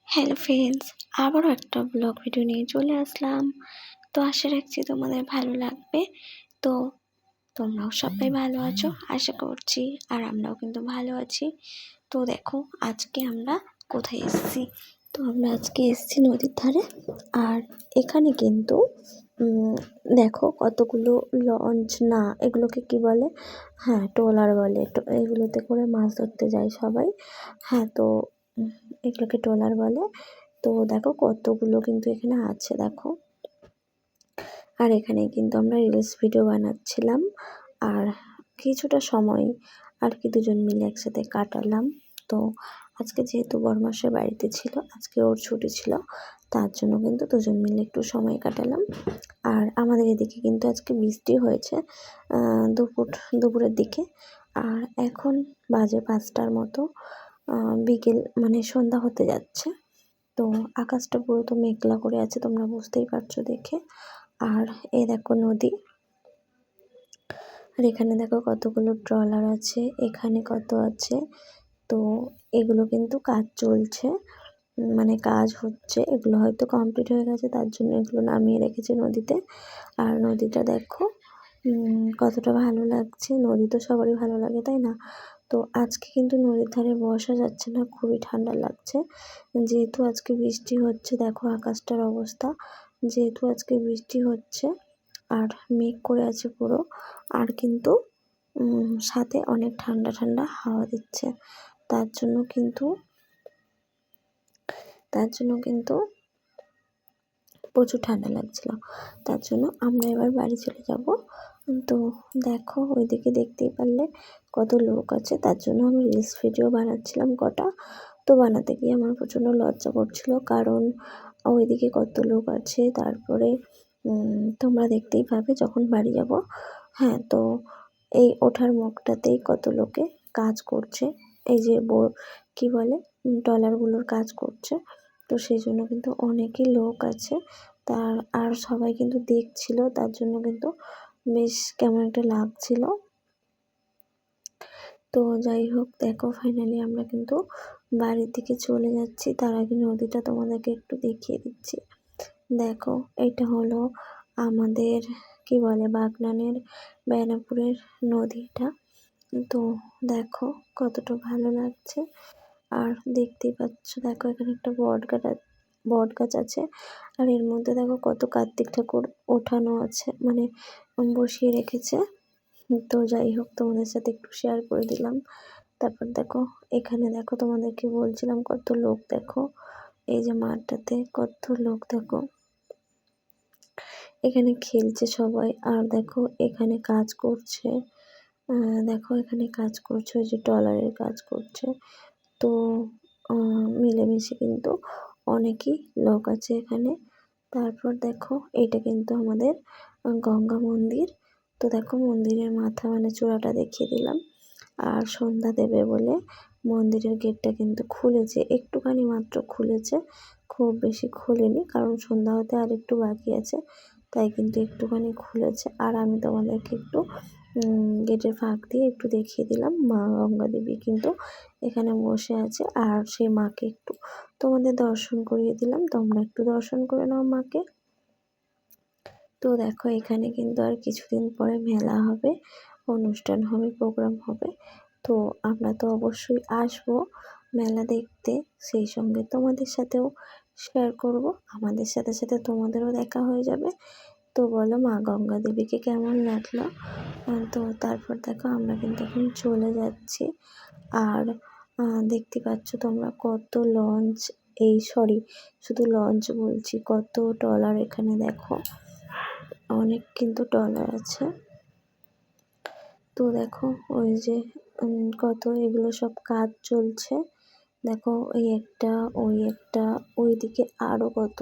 Hello friends, আবারও একটা blog video নিয়ে চলে আসলাম। তো আশা রাখছি তোমাদের ভালো লাগবে। তো তোমরাও সবাই ভালো আছো আশা করছি, আর আমরাও কিন্তু ভালো আছি। তো দেখো আজকে আমরা কোথায় এসেছি। তো আমরা আজকে এসেছি নদীর ধারে। আর এখানে কিন্তু দেখো কতগুলো লঞ্চ, না এগুলোকে কি বলে, হ্যাঁ ট্রলার বলে। এগুলোতে করে মাছ ধরতে যায় সবাই। হ্যাঁ, তো এগুলোকে ট্রলার বলে। তো দেখো কতগুলো কিন্তু এখানে আছে দেখো। আর এখানে কিন্তু আমরা রিলস ভিডিও বানাচ্ছিলাম। আর কিছুটা সময় আর কি দুজন মিলে একসাথে কাটালাম। তো আজকে যেহেতু বড়মাসের বাড়িতে ছিল, আজকে ওর ছুটি ছিল, তার জন্য কিন্তু দুজন মিলে একটু সময় কাটালাম। আর আমাদের এদিকে কিন্তু আজকে বৃষ্টি হয়েছে দুপুরের দিকে। আর এখন বাজে 5টার মতো, বিকেল মানে সন্ধ্যা হতে যাচ্ছে। তো আকাশটা পুরো তো মেঘলা করে আছে, তোমরা বুঝতেই পারছো দেখে। আর এই দেখো নদী। আর এখানে দেখো কতগুলো ট্রলার আছে, এখানে কত আছে। তো এগুলো কিন্তু কাজ চলছে, মানে কাজ হচ্ছে। এগুলো হয়তো কমপ্লিট হয়ে গেছে, তার জন্য এগুলো নামিয়ে রেখেছে নদীতে। আর নদীটা দেখো কতটা ভালো লাগছে। নদী তো সবারই ভালো লাগে, তাই না? তো আজকে কিন্তু নদীর ধারে বসা যাচ্ছে না, খুবই ঠান্ডা লাগছে। যেহেতু আজকে বৃষ্টি হচ্ছে, দেখো আকাশটার অবস্থা। যেহেতু আজকে বৃষ্টি হচ্ছে আর মেঘ করে আছে পুরো, আর কিন্তু সাথে অনেক ঠান্ডা ঠান্ডা হাওয়া দিচ্ছে। তার জন্য কিন্তু প্রচুর ঠান্ডা লাগছিল। তার জন্য আমরা এবার বাড়ি চলে যাব। তো দেখো ওইদিকে দেখতেই পারলে কত লোক আছে, তার জন্য আমি রিলস ভিডিও বানাচ্ছিলাম কটা। তো বানাতে গিয়ে আমার প্রচণ্ড লজ্জা করছিল, কারণ ওইদিকে কত লোক আছে। তারপরে তোমরা দেখতেই পাবে যখন বাড়ি যাব। হ্যাঁ, তো এই ওঠার মুখটাতেই কত লোকে কাজ করছে, এই যে কি বলে ট্রলারগুলোর কাজ করছে। তো সেই জন্য কিন্তু অনেকই লোক আছে। আর সবাই কিন্তু দেখছিল, তার জন্য কিন্তু বেশ কেমন একটা লাগছিল। তো যাই হোক, দেখো ফাইনালি আমরা কিন্তু বাড়ির দিকে চলে যাচ্ছি। তার আগে নদীটা তোমাদেরকে একটু দেখিয়ে দিচ্ছি। দেখো এটা হলো আমাদের কি বলে বাগনানের বেনাপুরের নদীটা। তো দেখো কতটা ভালো লাগছে। আর দেখতেই পাচ্ছ দেখো এখানে একটা বট গাছ আছে। আর এর মধ্যে দেখো কত কার্তিক ঠাকুর ওঠানো আছে, মানে বসিয়ে রেখেছে। তো যাই হোক, তোমাদের সাথে একটু শেয়ার করে দিলাম। তারপর দেখো এখানে দেখো তোমাদেরকে বলছিলাম কত লোক দেখো, এই যে মাঠটাতে কত লোক দেখো, এখানে খেলছে সবাই। আর দেখো এখানে কাজ করছে, দেখো এখানে কাজ করছে, ওই যে ট্রলারের কাজ করছে। তো মিলেমিশে কিন্তু অনেকই লোক আছে এখানে। তারপর দেখো এটা কিন্তু আমাদের গঙ্গা মন্দির। তো দেখো মন্দিরের মাথা মানে চূড়াটা দেখিয়ে দিলাম। আর সন্ধ্যা দেবে বলে মন্দিরের গেটটা কিন্তু খুলেছে, একটুখানি মাত্র খুলেছে, খুব বেশি খোলেনি, কারণ সন্ধ্যা হতে আর একটু বাকি আছে, তাই কিন্তু একটুখানি খুলেছে। আর আমি তোমাদেরকে একটু গেটের ফাঁক দিয়ে একটু দেখিয়ে দিলাম, মা গঙ্গা দেবী কিন্তু এখানে বসে আছে। আর সেই মাকে একটু তোমাদের দর্শন করিয়ে দিলাম, তোমরা একটু দর্শন করে নাও মাকে। তো দেখো এখানে কিন্তু আর কিছুদিন পরে মেলা হবে, অনুষ্ঠান হবে, প্রোগ্রাম হবে। তো আমরা তো অবশ্যই আসবো মেলা দেখতে, সেই সঙ্গে তোমাদের সাথেও শেয়ার করব, আমাদের সাথে সাথে তোমাদেরও দেখা হয়ে যাবে। তো বলো মা গঙ্গা দেবীকে কেমন লাগলো। তো তারপর দেখো আমরা কিন্তু এখন চলে যাচ্ছি। আর দেখতে পাচ্ছ তোমরা কত লঞ্চ, শুধু লঞ্চ বলছি, কত ট্রলার এখানে দেখো, অনেক কিন্তু ট্রলার আছে। তো দেখো ওই যে কত এগুলো সব কাজ চলছে। দেখো এই একটা, ওই একটা, ওইদিকে আরো কত।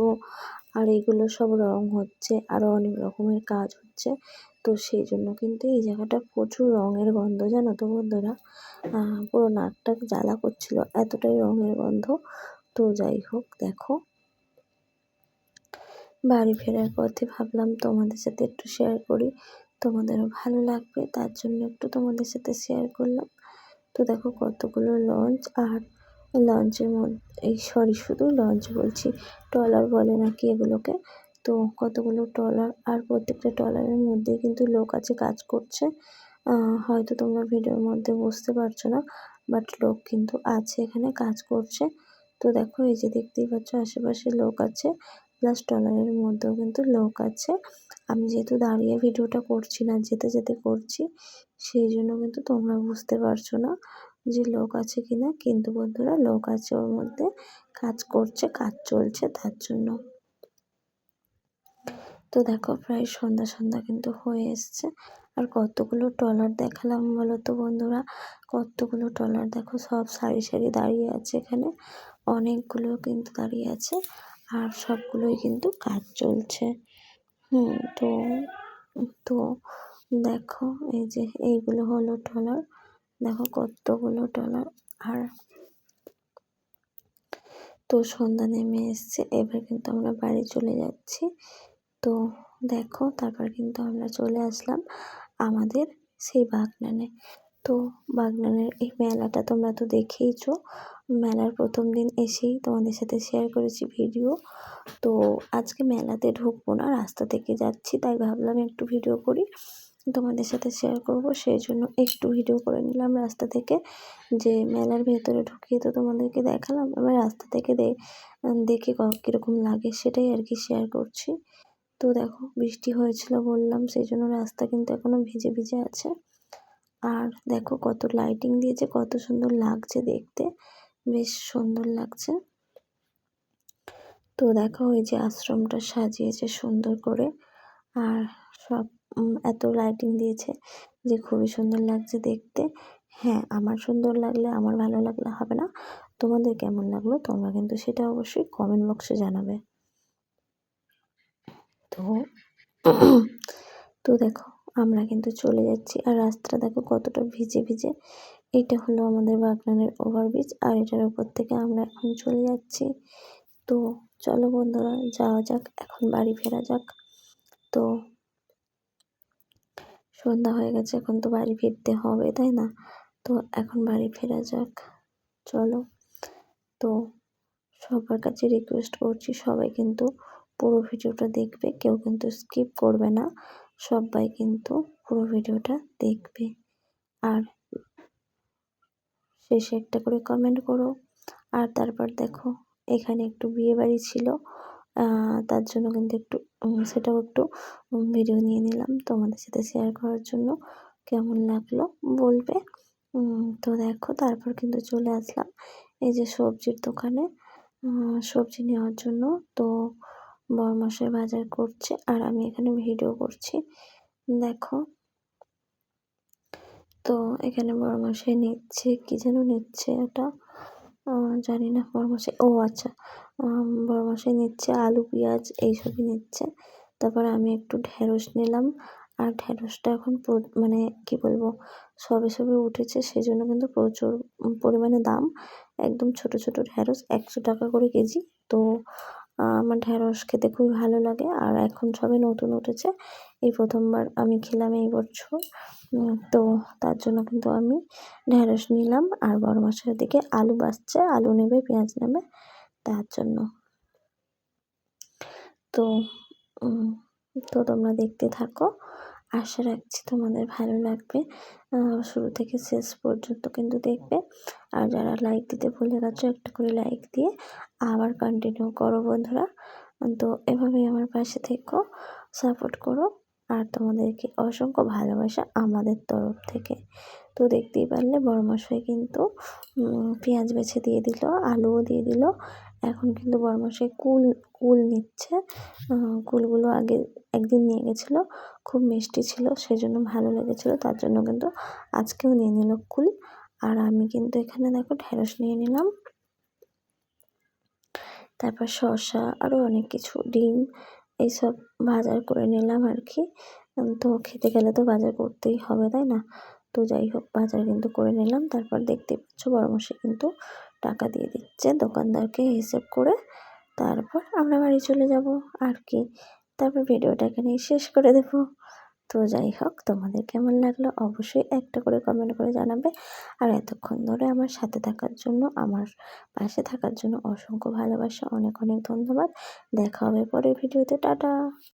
আর এগুলো সব রং হচ্ছে, আরো অনেক রকমের কাজ হচ্ছে। তো সেই জন্য কিন্তু এই জায়গাটা প্রচুর রঙের গন্ধ, জানো তো বন্ধুরা, পুরো নাকটা জ্বালা করছিল, এতটাই রঙের গন্ধ। তো যাই হোক দেখো, বাড়ি ফেরার পথে ভাবলাম তোমাদের সাথে একটু শেয়ার করি, তোমাদেরও ভালো লাগবে, তার জন্য একটু তোমাদের সাথে শেয়ার করলাম। তো দেখো কতগুলো লঞ্চ, আর লঞ্চের মধ্যে, এই সরি শুধু লঞ্চ বলছি, ট্রলার বলে নাকি এগুলোকে। তো কতগুলো ট্রলার, আর প্রত্যেকটা ট্রলারের মধ্যে কিন্তু লোক আছে, কাজ করছে। হয়তো তোমরা ভিডিওর মধ্যে বুঝতে পারছো না, বাট লোক কিন্তু আছে এখানে, কাজ করছে। তো দেখো এই যে দেখতেই পাচ্ছ আশেপাশে লোক আছে, প্লাস ট্রলারের মধ্যেও কিন্তু লোক আছে। আমি যেহেতু দাঁড়িয়ে ভিডিওটা করছি না, যেতে যেতে করছি, সেই জন্য কিন্তু তোমরা বুঝতে পারছো না যে লোক আছে কিনা, কিন্তু বন্ধুরা লোক আছে ওর মধ্যে, কাজ করছে, কাজ চলছে তার জন্য। তো দেখো প্রায় সন্ধ্যা সন্ধ্যা কিন্তু হয়ে এসছে। আর কতগুলো ট্রলার দেখালাম বলো তো বন্ধুরা, কতগুলো ট্রলার দেখো, সব সারি সারি দাঁড়িয়ে আছে এখানে, অনেকগুলো কিন্তু দাঁড়িয়ে আছে, আর সবগুলোই কিন্তু কাজ চলছে। তো তো দেখো এই যে এইগুলো হলো ট্রলার, দেখো কতগুলো ট্রলার। আর তো সন্ধ্যা নেমে এসছে, এবার কিন্তু আমরা বাড়ি চলে যাচ্ছি। তো দেখো তারপর কিন্তু আমরা চলে আসলাম আমাদের সেই বাগনানে। তো বাগনানের এই মেলাটা তোমরা তো দেখেইছো, মেলার প্রথম দিন এসেই তোমাদের সাথে শেয়ার করেছি ভিডিও। তো আজকে মেলাতে ঢুকবো না, রাস্তা থেকে যাচ্ছি, তাই ভাবলাম একটু ভিডিও করি, তোমাদের সাথে শেয়ার করব, সেই জন্য একটু ভিডিও করে নিলাম রাস্তা থেকে। যে মেলার ভেতরে ঢুকিয়ে তো তোমাদেরকে দেখালাম, এবার রাস্তা থেকে দেখে কীরকম লাগে সেটাই আর কি শেয়ার করছি। তো দেখো বৃষ্টি হয়েছিল বললাম, সেই জন্য রাস্তা কিন্তু এখনো ভিজে ভিজে আছে। আর দেখো কত লাইটিং দিয়েছে, কত সুন্দর লাগছে দেখতে, বেশ সুন্দর লাগছে। তো দেখো ওই যে আশ্রমটা সাজিয়েছে সুন্দর করে, আর সব এত লাইটিং দিয়েছে যে খুবই সুন্দর লাগছে দেখতে। হ্যাঁ, আমার সুন্দর লাগলে, আমার ভালো লাগলে হবে না, তোমাদের কেমন লাগলো তোমরা কিন্তু সেটা অবশ্যই কমেন্ট বক্সে জানাবে। তো তো দেখো আমরা কিন্তু চলে যাচ্ছি, আর রাস্তাটা দেখো কতটা ভিজে ভিজে। এটা হলো আমাদের বাগনানের ওভারব্রিজ, আর এটার উপর থেকে আমরা এখন চলে যাচ্ছি। তো চলো বন্ধুরা যাওয়া যাক, এখন বাড়ি ফেরা যাক। তো সন্ধ্যা হয়ে গেছে, এখন তো বাড়ি ফিরতে হবে তাই না? তো এখন বাড়ি ফেরা যাক, চলো। তো সবার কাছে রিকোয়েস্ট করছি, সবাই কিন্তু পুরো ভিডিওটা দেখবে, কেউ কিন্তু স্কিপ করবে না, সবাই কিন্তু পুরো ভিডিওটা দেখবে। আর শেষে একটা করে কমেন্ট করো। আর তারপর দেখো এখানে একটু বিয়ে বাড়ি ছিল, তার জন্য কিন্তু একটু সেটাও একটু ভিডিও নিয়ে নিলাম তোমাদের সাথে শেয়ার করার জন্য, কেমন লাগলো বলবে। তো দেখো তারপর কিন্তু চলে আসলাম এই যে সবজির দোকানে, সবজি নেওয়ার জন্য। তো বড়মশাই বাজার করছে, আর আমি এখানে ভিডিও করছি, দেখো। তো এখানে বড়মশাই নিচ্ছে, কি যেন নিচ্ছে এটা, জানি না বড়মশাই, ও আচ্ছা, বড়মশাই নিচ্ছে আলু পেঁয়াজ এইসবই নিচ্ছে। তারপর আমি একটু ঢেঁড়স নিলাম, আর ঢেঁড়সটা এখন মানে কি বলবো, সবে সবে উঠেছে, সেজন্য কিন্তু প্রচুর পরিমাণে দাম। একদম ছোট ছোট ঢেঁড়স 100 টাকা করে কেজি। তো আমার ঢেঁড়স খেতে খুবই ভালো লাগে, আর এখন সবে নতুন উঠেছে, এই প্রথমবার আমি খেলাম এই বছর। তো তার জন্য কিন্তু আমি ঢেঁড়স নিলাম, আর বড় মশাই দিকে আলু বাছছে, আলু নেবে, পেঁয়াজ নেবে, তার জন্য। তো তো তোমরা দেখতে থাকো, আশা রাখছি তোমাদের ভালো লাগবে, শুরু থেকে শেষ পর্যন্ত কিন্তু দেখবে। আর যারা লাইক দিতে ভুলে গেছো, একটা করে লাইক দিয়ে আবার কন্টিনিউ করো বন্ধুরা। তো এভাবেই আমার পাশে থেকো, সাপোর্ট করো, আর তোমাদেরকে অসংখ্য ভালোবাসা আমাদের তরফ থেকে। তো দেখতেই পারলে বড়মশাই কিন্তু পেঁয়াজ বেছে দিয়ে দিল, আলুও দিয়ে দিল। এখন কিন্তু বড়মশাই কুল নিচ্ছে, কুলগুলো আগে একদিন নিয়ে গেছিলো, খুব মিষ্টি ছিল, সেজন্য ভালো লেগেছিলো, তার জন্য কিন্তু আজকেও নিয়ে নিল কুল। আর আমি কিন্তু এখানে দেখো ঢেঁড়স নিয়ে নিলাম, তারপর শসা, আরও অনেক কিছু, ডিম, এইসব বাজার করে নিলাম আর কি। তো খেতে গেলে তো বাজার করতেই হবে তাই না? তো যাই হোক বাজার কিন্তু করে নিলাম। তারপর দেখতে পাচ্ছ বড়মশাই কিন্তু টাকা দিয়ে দিচ্ছে দোকানদারকে হিসেব করে, তারপর আমরা বাড়ি চলে যাব আর কি। তারপর ভিডিওটা এখানেই শেষ করে দেবো। তো যাই হোক, তোমাদের কেমন লাগলো অবশ্যই একটা করে কমেন্ট করে জানাবে। আর এতক্ষণ ধরে আমার সাথে থাকার জন্য, আমার পাশে থাকার জন্য অসংখ্য ভালোবাসা, অনেক অনেক ধন্যবাদ। দেখা হবে পরের ভিডিওতে। টাটা।